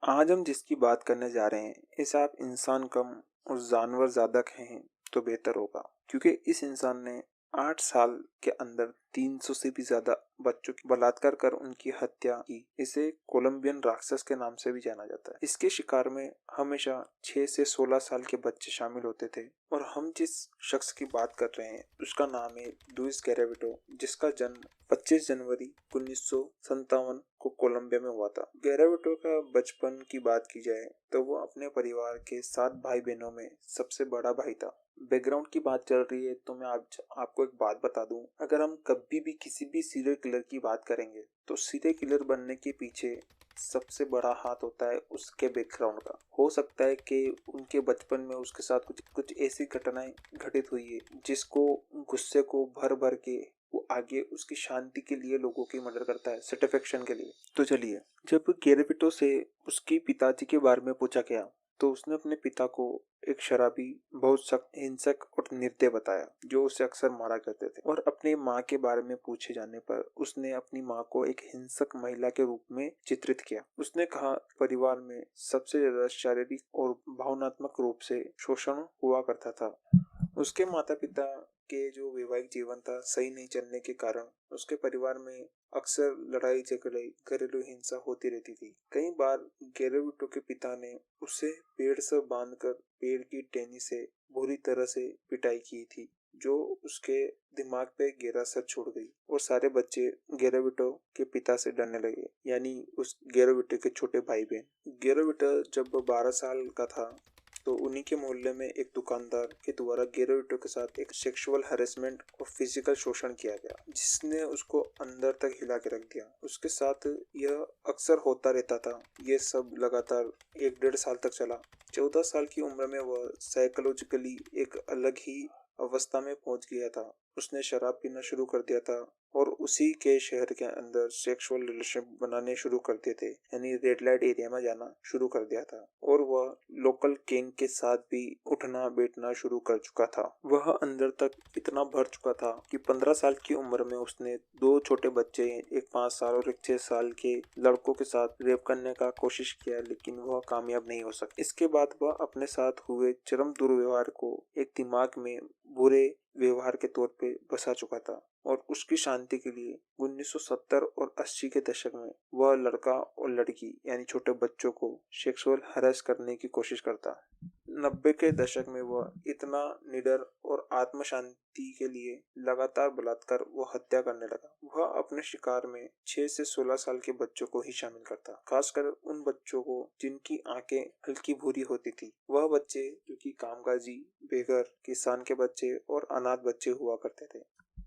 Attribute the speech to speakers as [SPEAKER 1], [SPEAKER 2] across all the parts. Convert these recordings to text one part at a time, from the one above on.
[SPEAKER 1] आज हम जिसकी बात करने जा रहे हैं, इसे आप इंसान कम और जानवर ज़्यादा कहें तो बेहतर होगा, क्योंकि इस इंसान ने 8 साल के अंदर 300 से भी ज़्यादा बच्चों की बलात्कार कर उनकी हत्या की। इसे कोलंबियन राक्षस के नाम से भी जाना जाता है। इसके शिकार में हमेशा 6 से 16 साल के बच्चे शामिल होते थे और हम जिस शख्स की बात कर रहे हैं उसका नाम है लुइस गैराविटो, जिसका जन्म 25 जनवरी 1957 को कोलंबिया में हुआ था। गैराविटो का बचपन की बात की जाए तो वो अपने परिवार के 7 भाई बहनों में सबसे बड़ा भाई था। बैकग्राउंड की बात चल रही है तो मैं आज आपको एक बात बता दूं, अगर हम कभी भी किसी भी सीरियल किलर की बात करेंगे तो सीरियल किलर बनने के पीछे सबसे बड़ा हाथ होता है उसके बैकग्राउंड का। हो सकता है कि उनके बचपन में उसके साथ कुछ कुछ ऐसी घटनाएं घटित हुई है जिसको गुस्से को भर भर के वो आगे उसकी शांति के लिए लोगों की मदद करता है, सेटिस्फेक्शन के लिए। तो चलिए, जब गेरेविटो से उसके पिताजी के बारे में पूछा गया तो उसने अपने पिता को एक शराबी, बहुत सख्त, हिंसक और निर्दय बताया जो उसे अक्सर मारा करते थे। और अपनी माँ के बारे में पूछे जाने पर उसने अपनी माँ को एक हिंसक महिला के रूप में चित्रित किया। उसने कहा परिवार में सबसे ज्यादा शारीरिक और भावनात्मक रूप से शोषण हुआ करता था। उसके माता पिता के जो वैवाहिक जीवन था सही नहीं चलने के कारण उसके परिवार में अक्सर लड़ाई झगड़े, घरेलू हिंसा होती रहती थी। कई बार गेरेविटो के पिता ने उसे पेड़ से बांधकर पेड़ की टहनी से बुरी तरह से पिटाई की थी, जो उसके दिमाग पे गहरा असर छोड़ गई और सारे बच्चे गेरेविटो के पिता से डरने लगे, यानी उस गेरेविटो के छोटे भाई बहन। गेरेविटो जब 12 साल का था तो उन्हीं के मोहल्ले में एक दुकानदार के द्वारा गेरोविटो के साथ एक सेक्सुअल हैरेसमेंट और फिजिकल शोषण किया गया, जिसने उसको अंदर तक हिला के रख दिया। उसके साथ यह अक्सर होता रहता था। ये सब लगातार 1-1.5 साल तक चला। 14 साल की उम्र में वह साइकोलॉजिकली एक अलग ही अवस्था में पहुंच गया था। उसने शराब पीना शुरू कर दिया था और उसी के शहर के अंदर सेक्सुअल रिलेशन बनाने शुरू कर दिए थे, यानी रेड लाइट एरिया में जाना शुरू कर दिया था। और वह लोकल गैंग के साथ भी उठना बैठना शुरू कर चुका था। वह अंदर तक इतना भर चुका था कि 15 साल की उम्र में उसने 2 छोटे बच्चे, एक 5 साल और एक 6 साल के लड़कों के साथ रेप करने का कोशिश किया, लेकिन वह कामयाब नहीं हो सका। इसके बाद वह अपने साथ हुए चरम दुर्व्यवहार को एक दिमाग में बुरे व्यवहार के तौर पे बसा चुका था और उसकी शांति के लिए 1970 और 80 के दशक में वह लड़का और लड़की यानी छोटे बच्चों को सेक्सुअल हरास करने की कोशिश करता। 90 के दशक में वह इतना निडर और आत्म शांति के लिए लगातार बलात्कार व हत्या करने लगा। वह अपने शिकार में 6 से 16 साल के बच्चों को ही शामिल करता, खासकर उन बच्चों को जिनकी आंखें हल्की भूरी होती थी। वह बच्चे जो कि कामकाजी, बेघर, किसान के बच्चे और अनाथ बच्चे हुआ करते थे।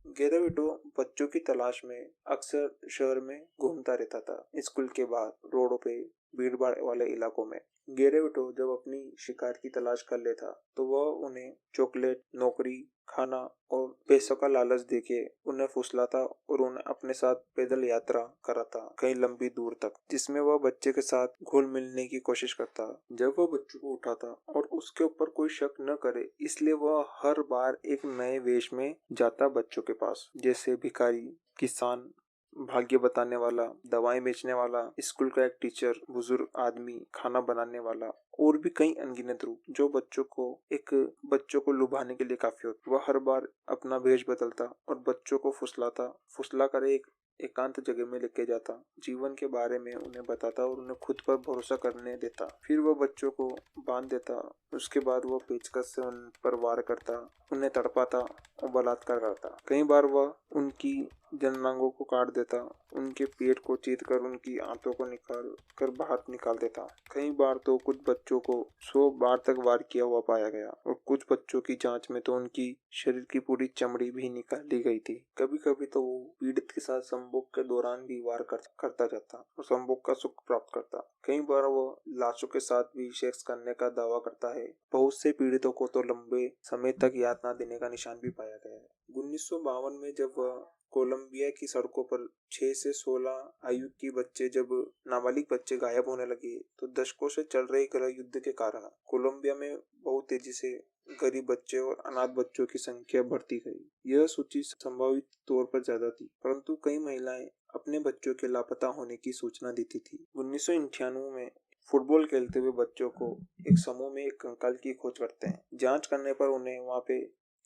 [SPEAKER 1] गेराविटो बच्चों की तलाश में अक्सर शहर में घूमता रहता था, स्कूल के बाद, रोडों पे, भीड़ भाड़ वाले इलाकों में। गेराविटो जब अपनी शिकार की तलाश कर लेता तो वह उन्हें चॉकलेट, नौकरी, खाना और पैसों का लालच देके उन्हें फुसलाता और उन्हें अपने साथ पैदल यात्रा कराता कहीं लंबी दूर तक, जिसमें वह बच्चे के साथ घुल मिलने की कोशिश करता। जब वह बच्चों को उठाता और उसके ऊपर कोई शक न करे इसलिए वह हर बार एक नए वेश में जाता बच्चों के पास, जैसे भिखारी, किसान, भाग्य बताने वाला, दवाएं बेचने वाला, स्कूल का एक टीचर, बुजुर्ग आदमी, खाना बनाने वाला और भी कई अनगिनत रूप जो बच्चों को लुभाने के लिए काफी होते। वह हर बार अपना भेष बदलता और बच्चों को फुसला कर एक एकांत जगह में लेके जाता, जीवन के बारे में उन्हें बताता और उन्हें खुद पर भरोसा करने देता। फिर वह बच्चों को बांध देता। उसके बाद वह पेचकस से उन पर वार करता, उन्हें तड़पाता और बलात्कार करता। कई बार वह उनकी जननांगों को काट देता, उनके पेट को चीरकर उनकी आंतों को निकाल कर बाहर निकाल देता। कई बार तो कुछ बच्चों को 100 बार तक वार किया हुआ पाया गया और कुछ बच्चों की जांच में तो उनकी शरीर की पूरी चमड़ी भी निकाल ली गई थी। कभी कभी तो वो पीड़ित के साथ संभोग के दौरान भी वार करता जाता और संभोग का सुख प्राप्त करता। कई बार वो लाशों के साथ भी सेक्स करने का दावा करता है। बहुत से पीड़ितों को तो लंबे समय तक यातना देने का निशान भी पाया गया है। 1952 में जब वह कोलंबिया की सड़कों पर 6 से 16 आयु के बच्चे जब नाबालिग बच्चे गायब होने लगे तो दशकों से चल रहे गृह युद्ध के कारण कोलंबिया में बहुत तेजी से गरीब बच्चे और अनाथ बच्चों की संख्या बढ़ती गई। यह सूची संभावित तौर पर ज्यादा थी, परंतु कई महिलाएं अपने बच्चों के लापता होने की सूचना देती थी। 1998 में फुटबॉल खेलते हुए बच्चों को एक समूह में एक कंकाल की खोज करते हैं। जांच करने पर उन्हें वहां पे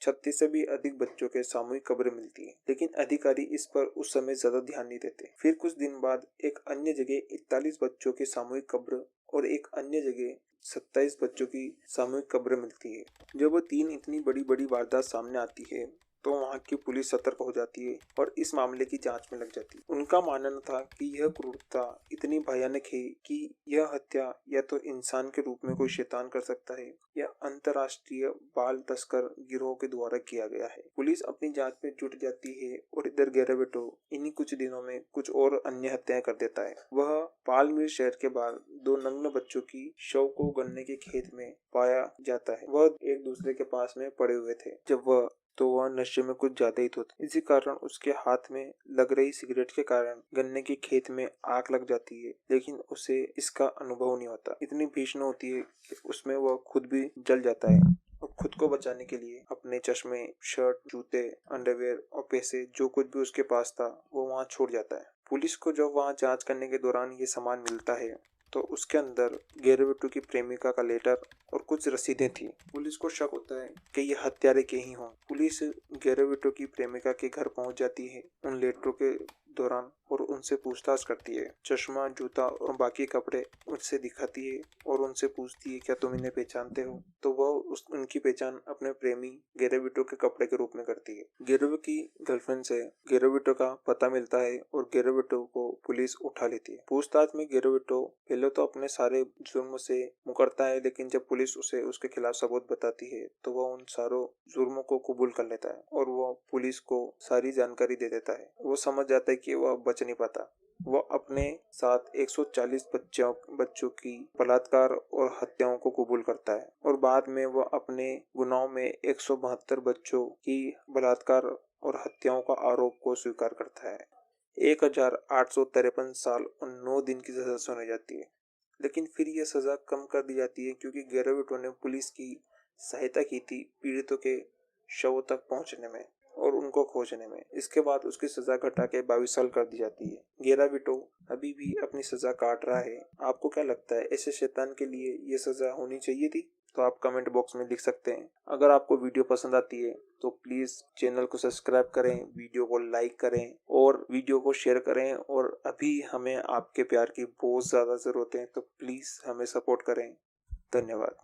[SPEAKER 1] 36 से भी अधिक बच्चों के सामूहिक कब्र मिलती है, लेकिन अधिकारी इस पर उस समय ज्यादा ध्यान नहीं देते। फिर कुछ दिन बाद एक अन्य जगह 41 बच्चों के सामूहिक कब्र और एक अन्य जगह 27 बच्चों की सामूहिक कब्र मिलती है। जब वो तीन इतनी बड़ी बड़ी वारदात सामने आती है तो वहाँ की पुलिस सतर्क हो जाती है और इस मामले की जांच में लग जाती है। उनका मानना था कि यह क्रूरता इतनी भयानक है कि यह हत्या या तो इंसान के रूप में कोई शैतान कर सकता है या अंतर्राष्ट्रीय बाल तस्कर गिरोह के द्वारा किया गया है। पुलिस अपनी जांच में जुट जाती है और इधर गैरावेटो इन्हीं कुछ दिनों में कुछ और अन्य हत्याएं कर देता है। वह पालमीर शहर के बाद 2 नग्न बच्चों की शव को गन्ने के खेत में पाया जाता है। वह एक दूसरे के पास में पड़े हुए थे तो वह नशे में कुछ ज्यादा ही था। इसी कारण उसके हाथ में लग रही सिगरेट के कारण गन्ने के खेत में आग लग जाती है, लेकिन उसे इसका अनुभव नहीं होता। इतनी भीषण होती है कि उसमें वह खुद भी जल जाता है और खुद को बचाने के लिए अपने चश्मे, शर्ट, जूते, अंडरवेयर और पैसे जो कुछ भी उसके पास था वो वहाँ छोड़ जाता है। पुलिस को जब वहाँ जांच करने के दौरान ये सामान मिलता है तो उसके अंदर गैरावेटो की प्रेमिका का लेटर और कुछ रसीदें थी। पुलिस को शक होता है कि ये हत्यारे के ही हों। पुलिस गैरावेटो की प्रेमिका के घर पहुंच जाती है उन लेटरों के दौरान और उनसे पूछताछ करती है। चश्मा, जूता और बाकी कपड़े उनसे दिखाती है और उनसे पूछती है क्या तुम इन्हें पहचानते हो। तो वह उनकी पहचान अपने प्रेमी गैरावेटो के कपड़े के रूप में करती है। गैरावेटो की गर्लफ्रेंड से गैरावेटो का पता मिलता है और गैरावेटो को पुलिस उठा लेती है। पूछताछ में गैरावेटो पहले तो अपने सारे जुर्म से मुकरता है, लेकिन जब पुलिस उसे उसके खिलाफ सबूत बताती है तो वह उन सारों जुर्मों को कबूल कर लेता है और वह पुलिस को सारी जानकारी दे देता है। वो समझ जाता है कि वह बच नहीं पाता। वह अपने साथ 140 बच्चों की बलात्कार और हत्याओं को कबूल करता है और बाद में वह अपने गुनाहों में 172 बच्चों की बलात्कार और हत्याओं का आरोप को स्वीकार करता है। 1853 साल और 9 दिन की सजा सुनाई जाती है, लेकिन फिर यह सजा कम कर दी जाती है क्योंकि गैरावेटो ने पुलिस की सहायता की थी पीड़ितों के शवों तक पहुंचने में और उनको खोजने में। इसके बाद उसकी सजा घटा के 22 साल कर दी जाती है। गैरावेटो अभी भी अपनी सजा काट रहा है। आपको क्या लगता है, ऐसे शैतान के लिए ये सजा होनी चाहिए थी? तो आप कमेंट बॉक्स में लिख सकते हैं। अगर आपको वीडियो पसंद आती है तो प्लीज चैनल को सब्सक्राइब करें, वीडियो को लाइक करें और वीडियो को शेयर करें। और अभी हमें आपके प्यार की बहुत ज्यादा जरूरत है, तो प्लीज हमें सपोर्ट करें। धन्यवाद।